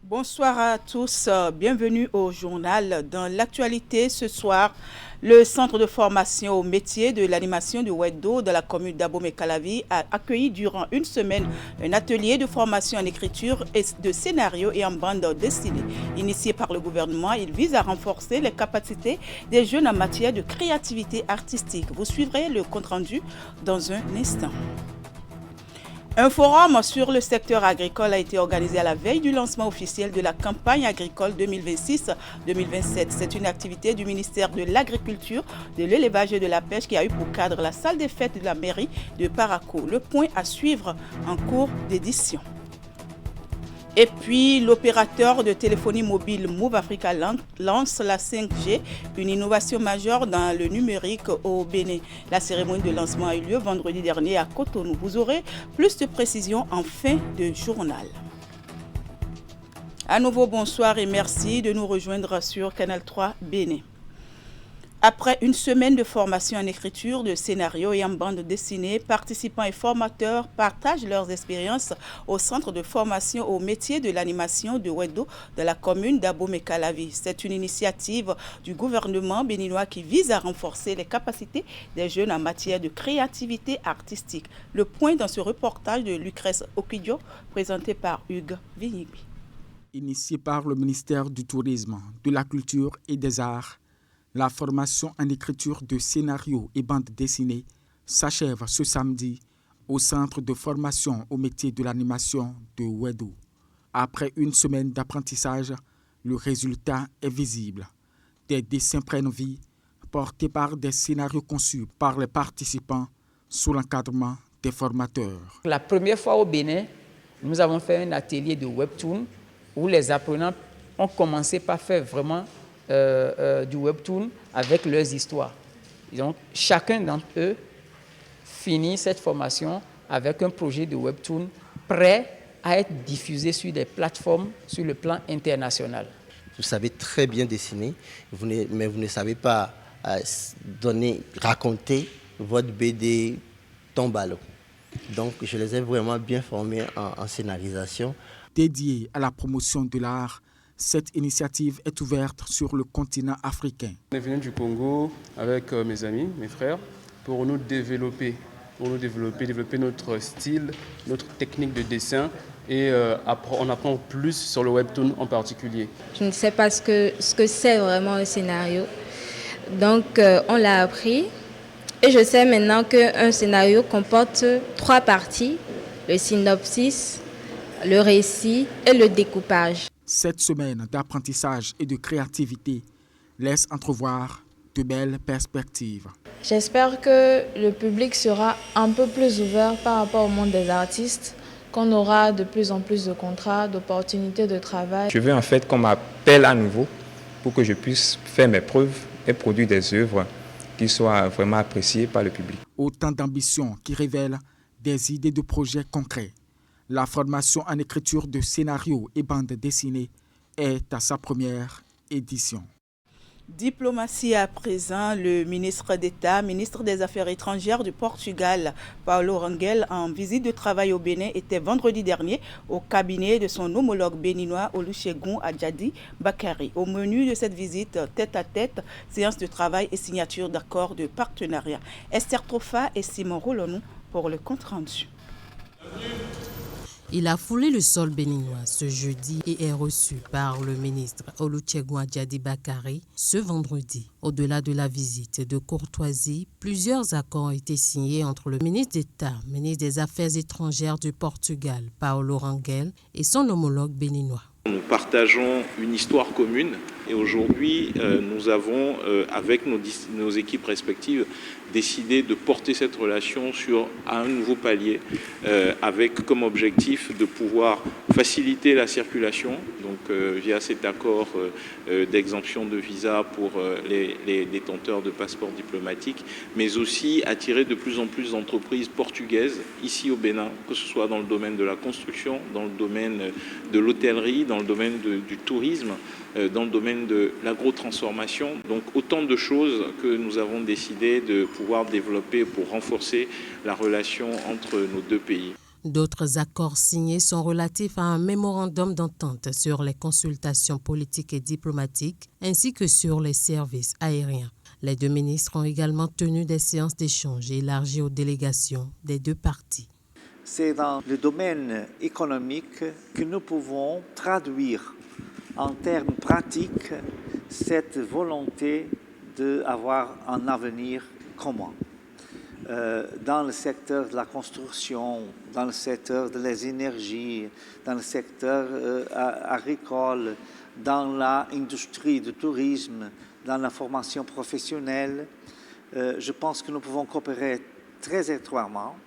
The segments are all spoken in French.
Bonsoir à tous, bienvenue au journal. Dans l'actualité ce soir, le centre de formation au métier de l'animation du Weddo de la commune d'Abomey-Calavi a accueilli durant une semaine un atelier de formation en écriture et de scénario et en bande dessinée. Initié par le gouvernement, il vise à renforcer les capacités des jeunes en matière de créativité artistique. Vous suivrez le compte-rendu dans un instant. Un forum sur le secteur agricole a été organisé à la veille du lancement officiel de la campagne agricole 2026-2027. C'est une activité du ministère de l'Agriculture, de l'Élevage et de la Pêche qui a eu pour cadre la salle des fêtes de la mairie de Parakou. Le point à suivre en cours d'édition. Et puis, l'opérateur de téléphonie mobile Move Africa lance la 5G, une innovation majeure dans le numérique au Bénin. La cérémonie de lancement a eu lieu vendredi dernier à Cotonou. Vous aurez plus de précisions en fin de journal. À nouveau, bonsoir et merci de nous rejoindre sur Canal 3 Bénin. Après une semaine de formation en écriture, de scénario et en bande dessinée, participants et formateurs partagent leurs expériences au centre de formation au métier de l'animation de Weddo de la commune d'Abomey-Calavi. C'est une initiative du gouvernement béninois qui vise à renforcer les capacités des jeunes en matière de créativité artistique. Le point dans ce reportage de Lucrèce Okidjo, présenté par Hugues Vignibi. Initié par le ministère du Tourisme, de la Culture et des Arts, la formation en écriture de scénario et bande dessinée s'achève ce samedi au centre de formation au métier de l'animation de Weddo. Après une semaine d'apprentissage, le résultat est visible. Des dessins prennent vie, portés par des scénarios conçus par les participants sous l'encadrement des formateurs. La première fois au Bénin, nous avons fait un atelier de webtoon où les apprenants ont commencé par faire vraiment du webtoon avec leurs histoires. Donc, chacun d'entre eux finit cette formation avec un projet de webtoon prêt à être diffusé sur des plateformes sur le plan international. Vous savez très bien dessiner, mais vous ne savez pas raconter votre BD tombe à l'eau. Donc, je les ai vraiment bien formés en scénarisation. Dédiée à la promotion de l'art, cette initiative est ouverte sur le continent africain. On est venu du Congo avec mes amis, mes frères, pour nous développer notre style, notre technique de dessin et on apprend plus sur le webtoon en particulier. Je ne sais pas ce que c'est vraiment un scénario. Donc on l'a appris et je sais maintenant qu'un scénario comporte 3 parties, le synopsis, le récit et le découpage. Cette semaine d'apprentissage et de créativité laisse entrevoir de belles perspectives. J'espère que le public sera un peu plus ouvert par rapport au monde des artistes, qu'on aura de plus en plus de contrats, d'opportunités de travail. Je veux en fait qu'on m'appelle à nouveau pour que je puisse faire mes preuves et produire des œuvres qui soient vraiment appréciées par le public. Autant d'ambitions qui révèlent des idées de projets concrets. La formation en écriture de scénario et bande dessinée est à sa première édition. Diplomatie à présent, le ministre d'État, ministre des Affaires étrangères du Portugal, Paulo Rangel, en visite de travail au Bénin, était vendredi dernier au cabinet de son homologue béninois Olusegun Adjadi Bakari. Au menu de cette visite, tête-à-tête, séance de travail et signature d'accords de partenariat. Esther Trofa et Simon Rolonou pour le compte-rendu. Il a foulé le sol béninois ce jeudi et est reçu par le ministre Olusegun Adjadi Bakari ce vendredi. Au-delà de la visite de courtoisie, plusieurs accords ont été signés entre le ministre d'État, ministre des Affaires étrangères du Portugal, Paulo Rangel, et son homologue béninois. Nous partageons une histoire commune et aujourd'hui, nous avons, avec nos équipes respectives, décidé de porter cette relation à un nouveau palier avec comme objectif de pouvoir faciliter la circulation, donc via cet accord d'exemption de visa pour les détenteurs de passeports diplomatiques, mais aussi attirer de plus en plus d'entreprises portugaises ici au Bénin, que ce soit dans le domaine de la construction, dans le domaine de l'hôtellerie, dans le domaine du tourisme, dans le domaine de l'agrotransformation. Donc autant de choses que nous avons décidé de pouvoir développer pour renforcer la relation entre nos deux pays. D'autres accords signés sont relatifs à un mémorandum d'entente sur les consultations politiques et diplomatiques ainsi que sur les services aériens. Les deux ministres ont également tenu des séances d'échange élargies aux délégations des deux parties. C'est dans le domaine économique que nous pouvons traduire en termes pratiques cette volonté d'avoir un avenir commun. Dans le secteur de la construction, dans le secteur de les énergies, dans le secteur agricole, dans l'industrie du tourisme, dans la formation professionnelle, je pense que nous pouvons coopérer très étroitement,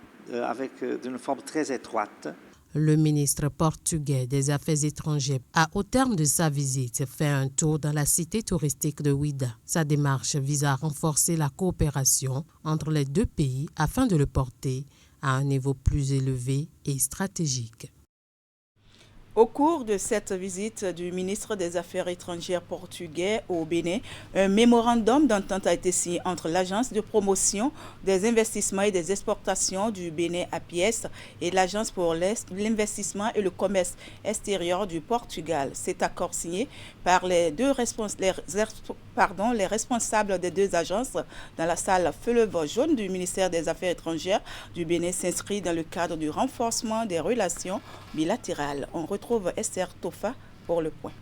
d'une forme très étroite. Le ministre portugais des Affaires étrangères a, au terme de sa visite, fait un tour dans la cité touristique de Ouidah. Sa démarche vise à renforcer la coopération entre les deux pays afin de le porter à un niveau plus élevé et stratégique. Au cours de cette visite du ministre des Affaires étrangères portugais au Bénin, un mémorandum d'entente a été signé entre l'Agence de promotion des investissements et des exportations du Bénin APIES et l'Agence pour l'investissement et le commerce extérieur du Portugal. Cet accord signé par les responsables des deux agences dans la salle Fleuve jaune du ministère des Affaires étrangères du Bénin s'inscrit dans le cadre du renforcement des relations bilatérales. On retrouve Esther Tofa pour le point.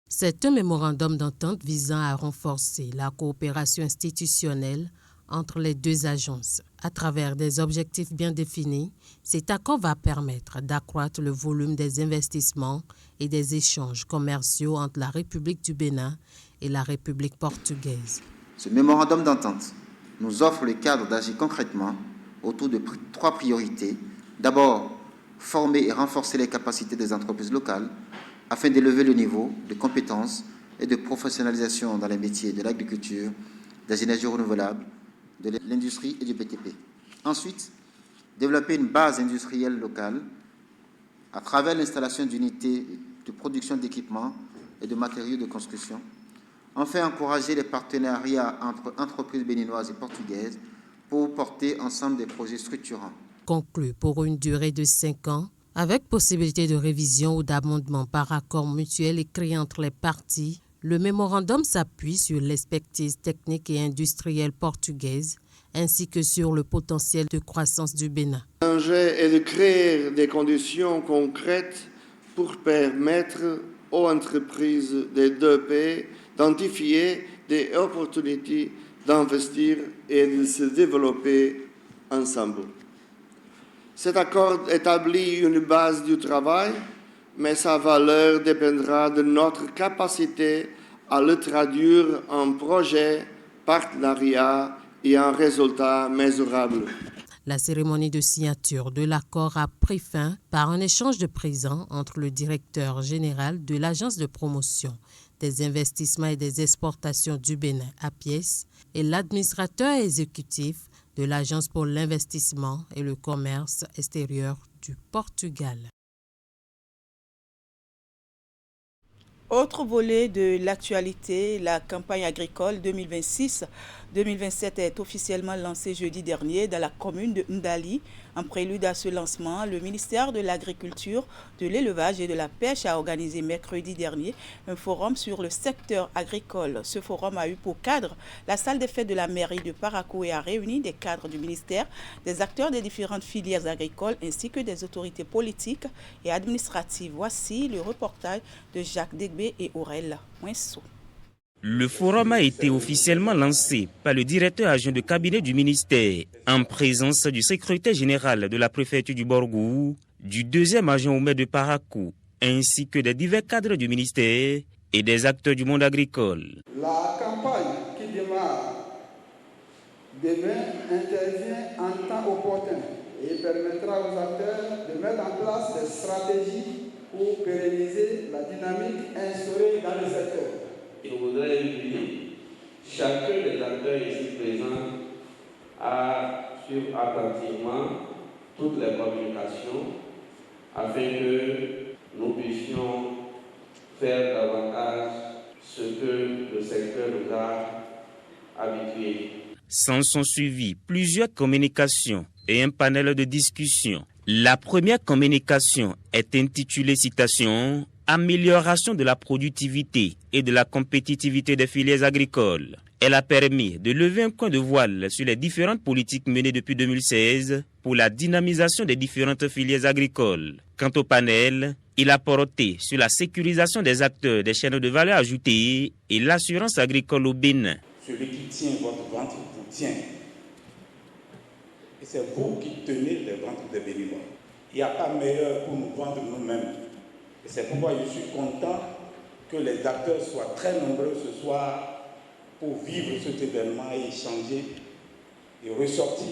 C'est un mémorandum d'entente visant à renforcer la coopération institutionnelle entre les deux agences. À travers des objectifs bien définis, cet accord va permettre d'accroître le volume des investissements et des échanges commerciaux entre la République du Bénin et la République portugaise. Ce mémorandum d'entente nous offre le cadre d'agir concrètement autour de 3 priorités. D'abord, former et renforcer les capacités des entreprises locales afin d'élever le niveau de compétences et de professionnalisation dans les métiers de l'agriculture, des énergies renouvelables, de l'industrie et du BTP. Ensuite, développer une base industrielle locale à travers l'installation d'unités de production d'équipements et de matériaux de construction. Enfin, encourager les partenariats entre entreprises béninoises et portugaises pour porter ensemble des projets structurants. Conclu pour une durée de 5 ans, avec possibilité de révision ou d'amendement par accord mutuel écrit entre les parties. Le mémorandum s'appuie sur l'expertise technique et industrielle portugaise ainsi que sur le potentiel de croissance du Bénin. L'enjeu est de créer des conditions concrètes pour permettre aux entreprises des deux pays d'identifier des opportunités d'investir et de se développer ensemble. Cet accord établit une base du travail, mais sa valeur dépendra de notre capacité à le traduire en projet, partenariat et en résultat mesurable. La cérémonie de signature de l'accord a pris fin par un échange de présents entre le directeur général de l'Agence de promotion des investissements et des exportations du Bénin, APIES, et l'administrateur exécutif de l'Agence pour l'investissement et le commerce extérieur du Portugal. Autre volet de l'actualité, la campagne agricole 2026-2027 est officiellement lancée jeudi dernier dans la commune de Ndali. En prélude à ce lancement, le ministère de l'Agriculture, de l'Élevage et de la Pêche a organisé mercredi dernier un forum sur le secteur agricole. Ce forum a eu pour cadre la salle des fêtes de la mairie de Parakou et a réuni des cadres du ministère, des acteurs des différentes filières agricoles ainsi que des autorités politiques et administratives. Voici le reportage de Jacques Degbé et Aurel Moinso. Le forum a été officiellement lancé par le directeur adjoint de cabinet du ministère, en présence du secrétaire général de la préfecture du Borgou, du deuxième adjoint au maire de Parakou, ainsi que des divers cadres du ministère et des acteurs du monde agricole. La campagne qui démarre demain intervient en temps opportun et permettra aux acteurs de mettre en place des stratégies pour pérenniser la dynamique instaurée dans le secteur. Je voudrais inviter chacun des acteurs ici présents à suivre attentivement toutes les communications afin que nous puissions faire davantage ce que le secteur nous a habitué. S'en sont suivis plusieurs communications et un panel de discussion. La première communication est intitulée citation « Amélioration de la productivité et de la compétitivité des filières agricoles ». Elle a permis de lever un coin de voile sur les différentes politiques menées depuis 2016 pour la dynamisation des différentes filières agricoles. Quant au panel, il a porté sur la sécurisation des acteurs des chaînes de valeur ajoutée et l'assurance agricole au Bénin. Celui qui tient votre ventre vous tient. Et c'est vous qui tenez les ventres des bénévoles. Il n'y a pas meilleur pour nous vendre nous-mêmes. Et c'est pourquoi je suis content que les acteurs soient très nombreux ce soir pour vivre cet événement et échanger et ressortir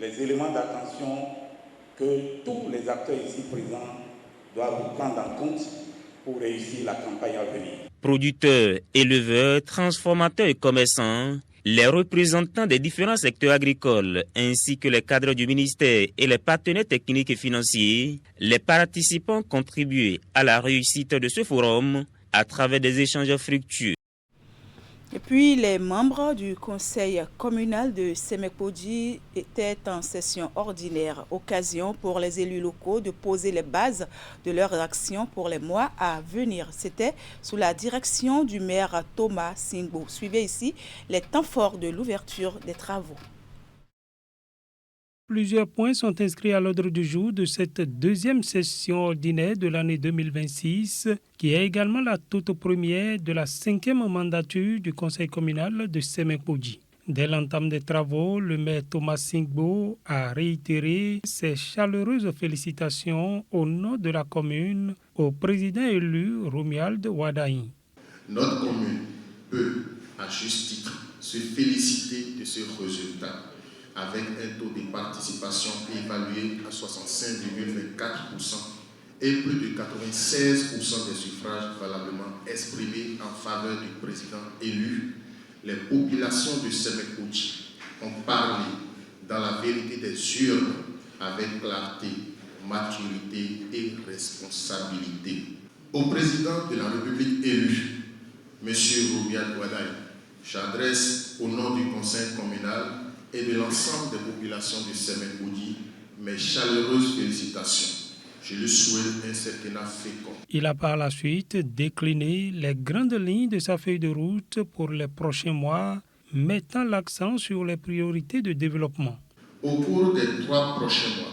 les éléments d'attention que tous les acteurs ici présents doivent prendre en compte pour réussir la campagne à venir. Producteurs, éleveurs, transformateurs et commerçants, les représentants des différents secteurs agricoles ainsi que les cadres du ministère et les partenaires techniques et financiers, les participants ont contribué à la réussite de ce forum à travers des échanges fructueux. Et puis, les membres du conseil communal de Semekpodji étaient en session ordinaire, occasion pour les élus locaux de poser les bases de leurs actions pour les mois à venir. C'était sous la direction du maire Thomas Singbo. Suivez ici les temps forts de l'ouverture des travaux. Plusieurs points sont inscrits à l'ordre du jour de cette deuxième session ordinaire de l'année 2026, qui est également la toute première de la 5e mandature du conseil communal de Semekpodji. Dès l'entame des travaux, le maire Thomas Singbo a réitéré ses chaleureuses félicitations au nom de la commune au président élu Romuald Wadaï. Notre commune peut, à juste titre, se féliciter de ce résultat, avec un taux de participation évalué à 65,24% et plus de 96% des suffrages valablement exprimés en faveur du président élu. Les populations de Semekpodji ont parlé dans la vérité des urnes avec clarté, maturité et responsabilité. Au président de la République élu, M. Romuald Wadaï, j'adresse au nom du conseil communal et de l'ensemble des populations de Semekpodji mes chaleureuses félicitations. Je lui souhaite un septennat fécond. Il a par la suite décliné les grandes lignes de sa feuille de route pour les prochains mois, mettant l'accent sur les priorités de développement. Au cours des 3 prochains mois,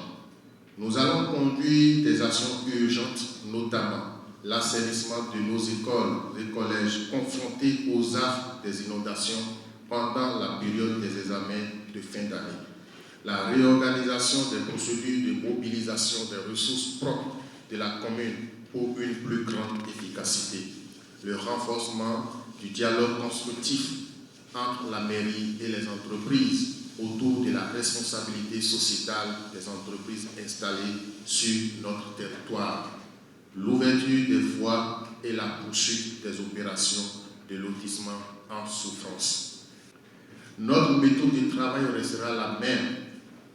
nous allons conduire des actions urgentes, notamment l'assainissement de nos écoles et collèges confrontés aux affres des inondations pendant la période des examens de fin d'année, la réorganisation des procédures de mobilisation des ressources propres de la commune pour une plus grande efficacité, le renforcement du dialogue constructif entre la mairie et les entreprises autour de la responsabilité sociétale des entreprises installées sur notre territoire, l'ouverture des voies et la poursuite des opérations de lotissement en souffrance. Notre méthode de travail restera la même,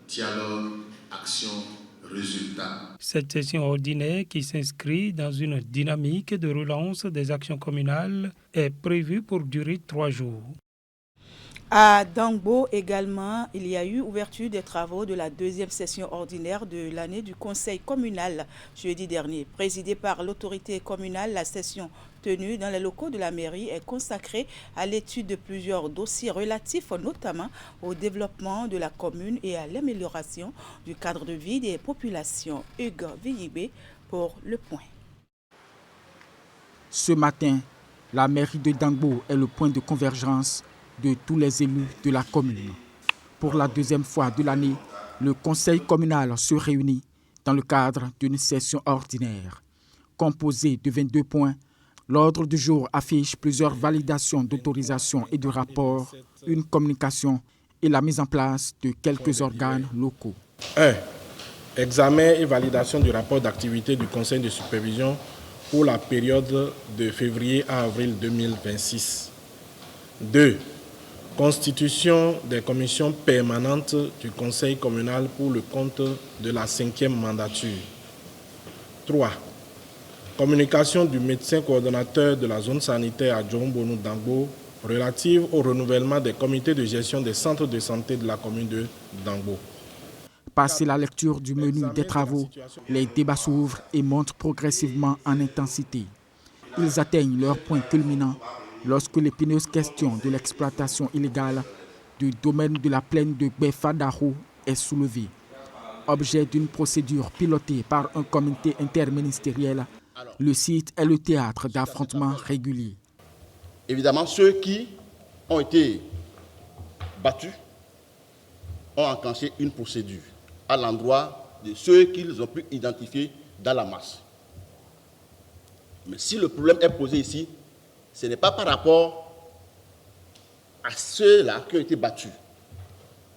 dialogue, action, résultat. Cette session ordinaire qui s'inscrit dans une dynamique de relance des actions communales est prévue pour durer 3 jours. À Dangbo également, il y a eu ouverture des travaux de la 2e session ordinaire de l'année du conseil communal jeudi dernier. Présidée par l'autorité communale, la session tenue dans les locaux de la mairie est consacrée à l'étude de plusieurs dossiers relatifs notamment au développement de la commune et à l'amélioration du cadre de vie des populations. Hugues Villibé pour Le Point. Ce matin, la mairie de Dangbo est le point de convergence de tous les élus de la commune. Pour la 2e fois de l'année, le conseil communal se réunit dans le cadre d'une session ordinaire. Composée de 22 points, l'ordre du jour affiche plusieurs validations d'autorisation et de rapports, une communication et la mise en place de quelques organes locaux. 1. Examen et validation du rapport d'activité du conseil de supervision pour la période de février à avril 2026. 2. Constitution des commissions permanentes du conseil communal pour le compte de la 5e mandature. 3. Communication du médecin coordonnateur de la zone sanitaire à Djombonou Dangbo relative au renouvellement des comités de gestion des centres de santé de la commune de Dangbo. Passé la lecture du menu des travaux, les débats s'ouvrent et montent progressivement en intensité. Ils atteignent leur point culminant lorsque l'épineuse question de l'exploitation illégale du domaine de la plaine de Gbefadaro est soulevée. Objet d'une procédure pilotée par un comité interministériel, le site est le théâtre d'affrontements réguliers. Évidemment, ceux qui ont été battus ont enclenché une procédure à l'endroit de ceux qu'ils ont pu identifier dans la masse. Mais si le problème est posé ici, ce n'est pas par rapport à ceux-là qui ont été battus.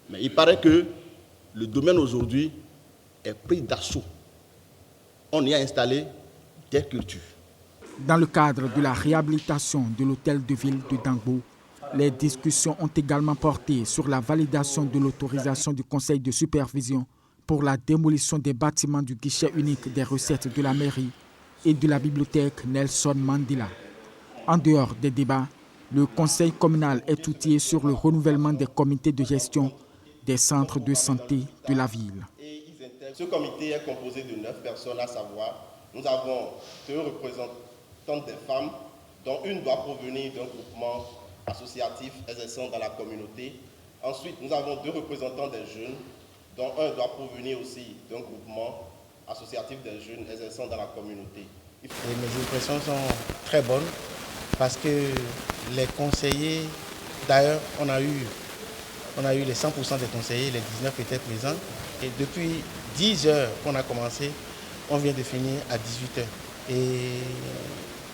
Mais il paraît que le domaine aujourd'hui est pris d'assaut. On y a installé des cultures. Dans le cadre de la réhabilitation de l'hôtel de ville de Dangbo, les discussions ont également porté sur la validation de l'autorisation du conseil de supervision pour la démolition des bâtiments du guichet unique des recettes de la mairie et de la bibliothèque Nelson Mandela. En dehors des débats, le conseil communal est outillé sur le renouvellement des comités de gestion des centres de santé de la ville. Ce comité est composé de 9 personnes, à savoir, nous avons 2 représentantes des femmes, dont une doit provenir d'un groupement associatif exerçant dans la communauté. Ensuite, nous avons 2 représentants des jeunes, dont un doit provenir aussi d'un groupement associatif des jeunes exerçant dans la communauté. Et mes impressions sont très bonnes parce que les conseillers, d'ailleurs, on a eu les 100% des conseillers, les 19 étaient présents. Et depuis 10 heures qu'on a commencé, on vient de finir à 18 heures. Et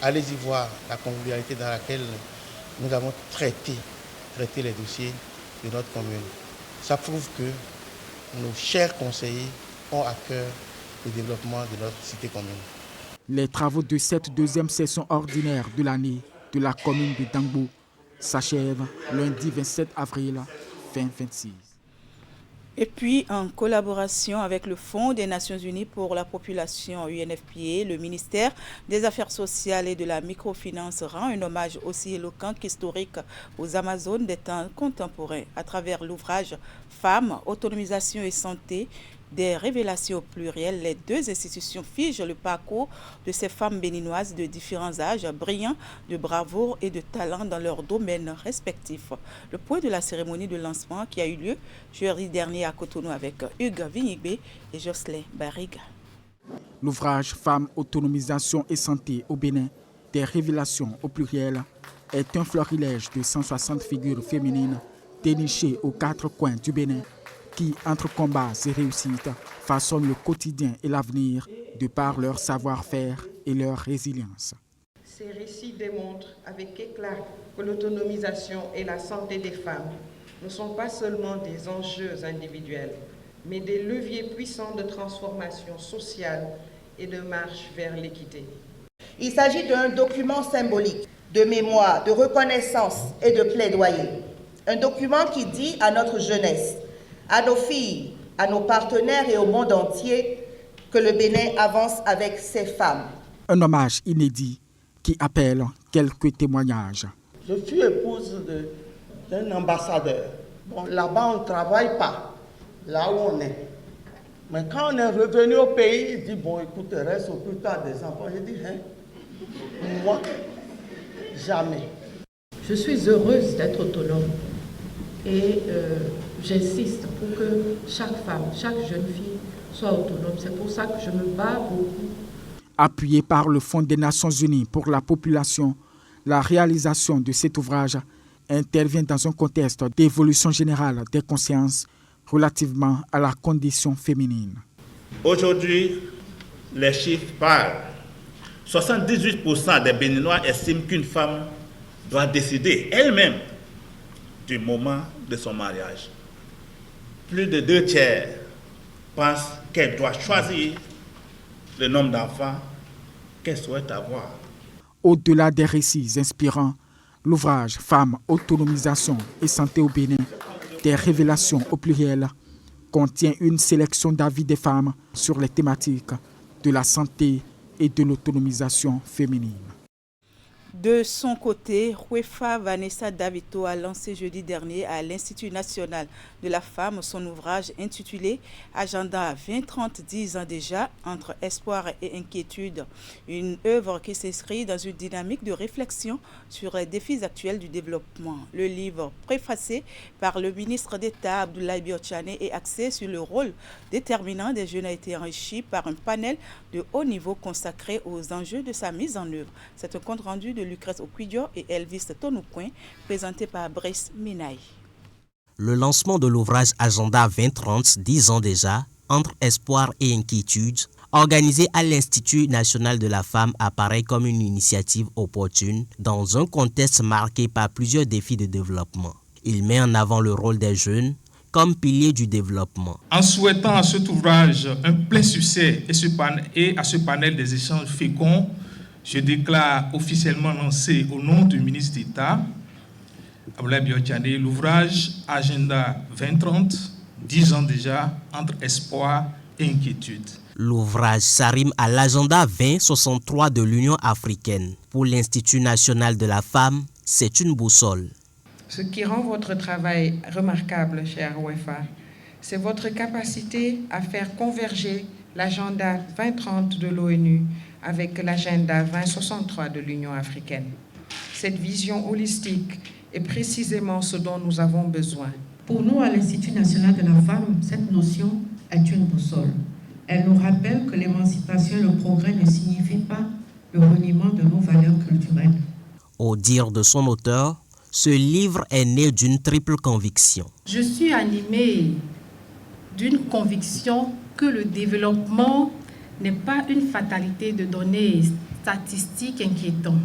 allez-y voir la convivialité dans laquelle nous avons traité les dossiers de notre commune. Ça prouve que nos chers conseillers ont à cœur le développement de notre cité commune. Les travaux de cette deuxième session ordinaire de l'année de la commune de Dangbo s'achèvent lundi 27 avril 2026. Et puis, en collaboration avec le Fonds des Nations Unies pour la population UNFPA, le ministère des Affaires sociales et de la microfinance rend un hommage aussi éloquent qu'historique aux Amazones des temps contemporains à travers l'ouvrage « Femmes, autonomisation et santé ». Des révélations au pluriel, les 2 institutions figent le parcours de ces femmes béninoises de différents âges, brillants de bravoure et de talent dans leurs domaines respectifs. Le point de la cérémonie de lancement qui a eu lieu jeudi dernier à Cotonou avec Hugues Vignigbe et Jocelyn Barriga. L'ouvrage Femmes, autonomisation et santé au Bénin, des révélations au pluriel, est un florilège de 160 figures féminines dénichées aux 4 coins du Bénin, qui, entre combats et réussites, façonnent le quotidien et l'avenir de par leur savoir-faire et leur résilience. Ces récits démontrent avec éclat que l'autonomisation et la santé des femmes ne sont pas seulement des enjeux individuels, mais des leviers puissants de transformation sociale et de marche vers l'équité. Il s'agit d'un document symbolique, de mémoire, de reconnaissance et de plaidoyer. Un document qui dit à notre jeunesse, à nos filles, à nos partenaires et au monde entier que le Bénin avance avec ses femmes. Un hommage inédit qui appelle quelques témoignages. Je suis épouse d'un ambassadeur. Bon, là-bas, on ne travaille pas, là où on est. Mais quand on est revenu au pays, il dit, bon, écoute, reste au plus tard des enfants. J'ai dit, hein, moi, jamais. Je suis heureuse d'être autonome et j'insiste pour que chaque femme, chaque jeune fille soit autonome. C'est pour ça que je me bats beaucoup. Appuyé par le Fonds des Nations Unies pour la population, la réalisation de cet ouvrage intervient dans un contexte d'évolution générale des consciences relativement à la condition féminine. Aujourd'hui, les chiffres parlent. 78% des Béninois estiment qu'une femme doit décider elle-même du moment de son mariage. Plus de 2 tiers pensent qu'elle doit choisir le nombre d'enfants qu'elle souhaite avoir. Au-delà des récits inspirants, l'ouvrage Femmes, autonomisation et santé au Bénin, des révélations au pluriel, contient une sélection d'avis des femmes sur les thématiques de la santé et de l'autonomisation féminine. De son côté, UEFA Vanessa Davito a lancé jeudi dernier à l'Institut national de la femme son ouvrage intitulé Agenda 2030, 10 ans déjà, entre espoir et inquiétude. Une œuvre qui s'inscrit dans une dynamique de réflexion sur les défis actuels du développement. Le livre, préfacé par le ministre d'État Abdoulaye Biotchane, est axé sur le rôle déterminant des jeunes, a été enrichi par un panel de haut niveau consacré aux enjeux de sa mise en œuvre. C'est un compte rendu de Lucrèce Okwidio et Elvis Tonoucoin, présenté par Brice Minaï. Le lancement de l'ouvrage Agenda 2030, 10 ans déjà, entre espoir et inquiétude, organisé à l'Institut national de la femme, apparaît comme une initiative opportune dans un contexte marqué par plusieurs défis de développement. Il met en avant le rôle des jeunes comme pilier du développement. En souhaitant à cet ouvrage un plein succès et à ce panel des échanges féconds, je déclare officiellement lancé au nom du ministre d'État, Abdoulaye Biotchane, l'ouvrage Agenda 2030, 10 ans déjà, entre espoir et inquiétude. L'ouvrage s'arrime à l'agenda 2063 de l'Union africaine. Pour l'Institut national de la femme, c'est une boussole. Ce qui rend votre travail remarquable, cher UEFA, c'est votre capacité à faire converger l'agenda 2030 de l'ONU avec l'agenda 2063 de l'Union africaine. Cette vision holistique est précisément ce dont nous avons besoin. Pour nous, à l'Institut national de la femme, cette notion est une boussole. Elle nous rappelle que l'émancipation et le progrès ne signifient pas le reniement de nos valeurs culturelles. Au dire de son auteur, ce livre est né d'une triple conviction. Je suis animée d'une conviction que le développement n'est pas une fatalité de données statistiques inquiétantes,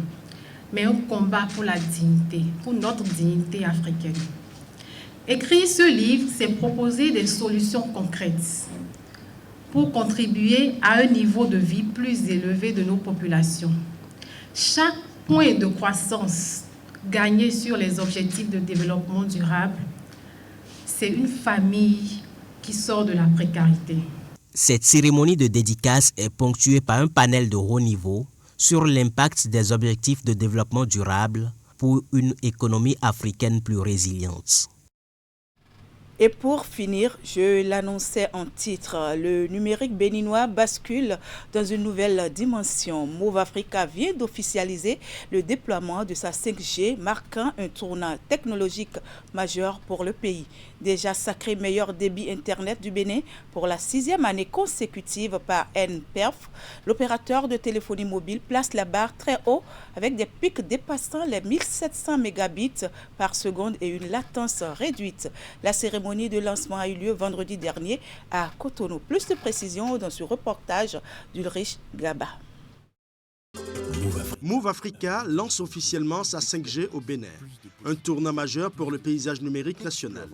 mais un combat pour la dignité, pour notre dignité africaine. Écrire ce livre, c'est proposer des solutions concrètes pour contribuer à un niveau de vie plus élevé de nos populations. Chaque point de croissance gagné sur les objectifs de développement durable, c'est une famille qui sort de la précarité. Cette cérémonie de dédicace est ponctuée par un panel de haut niveau sur l'impact des objectifs de développement durable pour une économie africaine plus résiliente. Et pour finir, je l'annonçais en titre, le numérique béninois bascule dans une nouvelle dimension. Move Africa vient d'officialiser le déploiement de sa 5G, marquant un tournant technologique majeur pour le pays. Déjà sacré meilleur débit Internet du Bénin pour la 6e année consécutive par NPerf, l'opérateur de téléphonie mobile place la barre très haut avec des pics dépassant les 1700 mégabits par seconde et une latence réduite. La cérémonie de lancement a eu lieu vendredi dernier à Cotonou. Plus de précisions dans ce reportage d'Ulrich Gaba. Move Africa lance officiellement sa 5G au Bénin, un tournant majeur pour le paysage numérique national.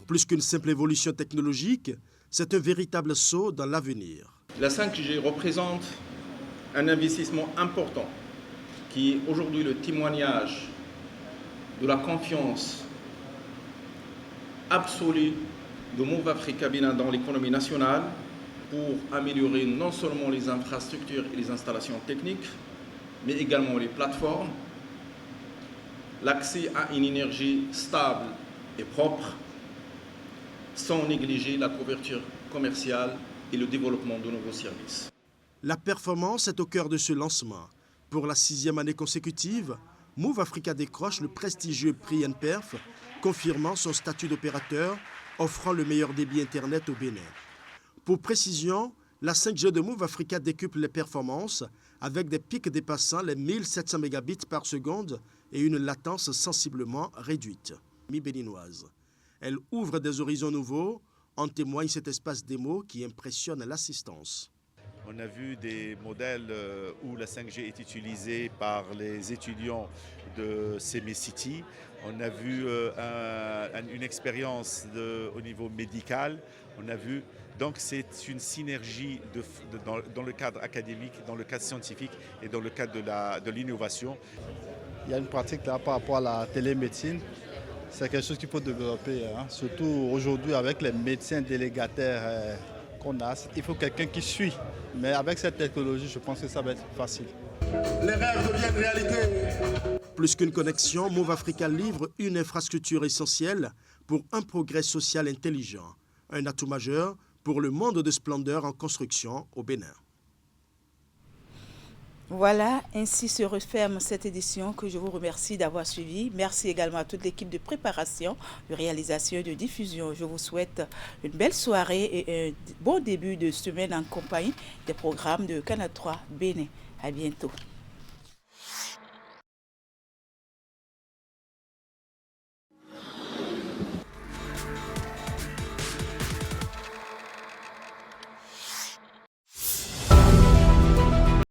Plus qu'une simple évolution technologique, c'est un véritable saut dans l'avenir. La 5G représente un investissement important qui est aujourd'hui le témoignage de la confiance absolue de Move Africa Bénin dans l'économie nationale pour améliorer non seulement les infrastructures et les installations techniques, mais également les plateformes, l'accès à une énergie stable et propre, sans négliger la couverture commerciale et le développement de nouveaux services. La performance est au cœur de ce lancement. Pour la 6e année consécutive, Move Africa décroche le prestigieux prix NPerf, confirmant son statut d'opérateur, offrant le meilleur débit Internet au Bénin. Pour précision, la 5G de Move Africa décuple les performances avec des pics dépassant les 1700 mégabits par seconde et une latence sensiblement réduite. Mi-béninoise. Elle ouvre des horizons nouveaux, en témoigne cet espace démo qui impressionne l'assistance. On a vu des modèles où la 5G est utilisée par les étudiants de Semicity. On a vu une expérience au niveau médical. On a vu, donc c'est une synergie dans le cadre académique, dans le cadre scientifique et dans le cadre de l'innovation. Il y a une pratique là par rapport à la télémédecine. C'est quelque chose qu'il faut développer, hein. Surtout aujourd'hui avec les médecins délégataires qu'on a. Il faut quelqu'un qui suit. Mais avec cette technologie, je pense que ça va être facile. Les rêves deviennent réalité. Plus qu'une connexion, Move Africa livre une infrastructure essentielle pour un progrès social intelligent. Un atout majeur pour le monde de splendeur en construction au Bénin. Voilà, ainsi se referme cette édition que je vous remercie d'avoir suivi. Merci également à toute l'équipe de préparation, de réalisation et de diffusion. Je vous souhaite une belle soirée et un bon début de semaine en compagnie des programmes de Canal 3 Bénin. À bientôt.